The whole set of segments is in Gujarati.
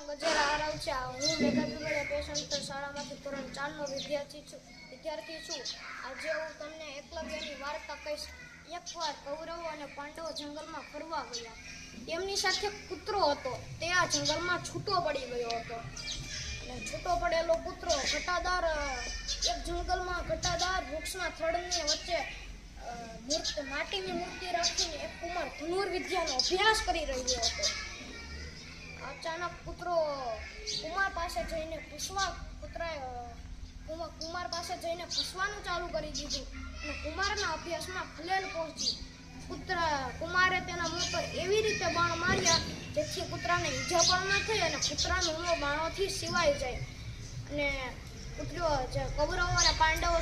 નામ ગજેરા આરાવચા. હું મેઘાપુરા પેશન્ટ શાળામાંથી ધોરણ 4 નો વિદ્યાર્થી છું. આજે હું તમને એકલવ્યની વાર્તા કહીશ. એકવાર કૌરવો અને પાંડવો જંગલમાં ફરવા ગયા. તેમની સાથે કૂતરો હતો. તે આ જંગલમાં છૂટો પડી ગયો હતો. અને છૂટો પડેલો કૂતરો જંગલમાં ઘટાદાર વૃક્ષના થડની વચ્ચે માટીની મૂર્તિ રાખીને એક કુમાર ધનુર્વિદ્યાનો અભ્યાસ કરી રહ્યો હતો. અચાનક કૂતરો કુમાર પાસે જઈને પૂછવાનું ચાલુ કરી દીધું અને કુમારના અભ્યાસમાં ખલેલ પહોંચી. કુમારે તેના મોં પર એવી રીતે બાણ માર્યા જેથી કૂતરાને ઈજા પણ ન થઈ અને કૂતરાનું મોં બાણોથી સિવાય જાય. અને કૌરવો અને પાંડવો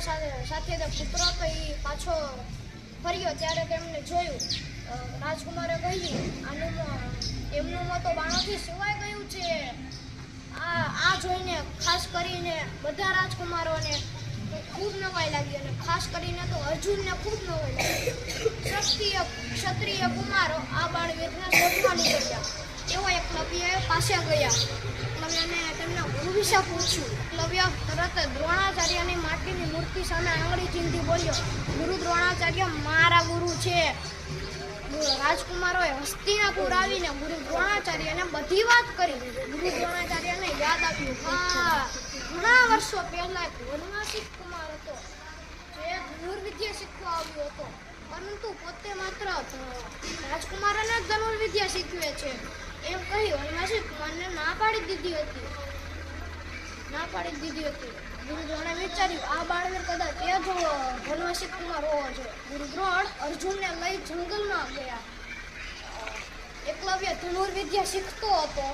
સાથે કૂતરો તો એ પાછો ફર્યો ત્યારે તેમને જોયું. રાજકુમારે કહ્યું, એમનું મોં તો બાણોથી સિવાય ગયું છે. આ જોઈને ખાસ કરીને બધા રાજકુમારોને ખૂબ નવાઈ લાગી અને ખાસ કરીને તો અર્જુનને ખૂબ નવાઈ લાગી. ક્ષત્રિય કુમારો આ બાણવેદને શોધવા નીકળ્યા. તેઓ એકલવ્ય પાસે ગયા. એકલવ્યને તેમના ગુરુ વિશે પૂછ્યું. એકલવ્ય તરત દ્રોણાચાર્યની માટીની મૂર્તિ સામે આંગળી ચીંધી બોલ્યો, ગુરુ દ્રોણાચાર્ય મારા ગુરુ છે. રાજકુમારોએ હસ્તિનાપુર આવીને ગુરુ દ્રોણાચાર્યને બધી વાત કરી. ગુરુ દ્રોણાચાર્યને યાદ આવ્યું, ઘણા વર્ષો પહેલા એક વનવાસી કુમાર હતો જે ધનુર્વિદ્યા શીખવા આવ્યો હતો, પરંતુ પોતે માત્ર રાજકુમારોને જ ધનુર્વિદ્યા શીખવે છે એમ કહી વનવાસી કુમારને ના પાડી દીધી હતી. ગુરુ દ્રોણે વિચાર્યું, આ બાળવીર કદાચ એ જ વનવાસી કુમાર હોવો જોઈએ. ગુરુ દ્રોણ અર્જુનને લઈ જંગલમાં ગયા. એકલવ્ય ધનુર્વિદ્યા શીખતો હતો.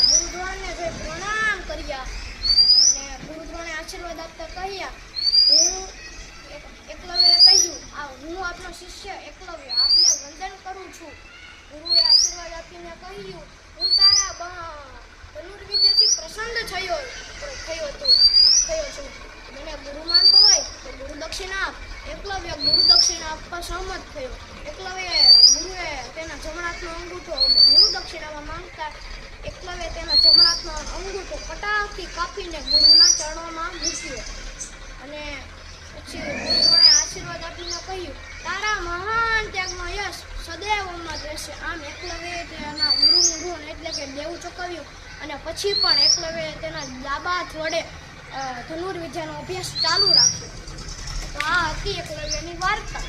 ગુરુ દ્રોણને પ્રણામ કર્યા અને ગુરુ દ્રોણે આશીર્વાદ આપતા કહ્યા, એકલવ્યએ કહ્યું, હું આપનો શિષ્ય એકલવ્ય આપને વંદન કરું છું. ગુરુએ આશીર્વાદ આપીને કહ્યું, હું તારા ધનુર્વિદ્યાથી પ્રસન્ન થયો છું. મને ગુરુ માનતો હોય તો ગુરુ દક્ષિણા આપ. એકલવ્ય ગુરુ દક્ષિણા આપવા સહમત થયો. ગુરુએ તેના જમણા હાથનો અંગૂઠો ગુરુ દક્ષિણામાં માંગતા એકલવ્ય તેના જમણા હાથનો અંગૂઠો કટારથી કાપીને ગુરુના ચરણોમાં મૂક્યો અને પછી ગુરુએ આશીર્વાદ આપીને કહ્યું, તારા મહાન ત્યાગનો યશ સદૈવ અમર રહેશે. આમ એકલવ્યએ તેના ગુરુનું ઋણ એટલે કે દેવું ચૂકવ્યું અને પછી પણ એકલવ્યએ તેના ડાબા હાથ વડે ધનુર્વિદ્યાનો અભ્યાસ ચાલુ રાખ્યો. તો આ હતી એકલવ્યની વાર્તા.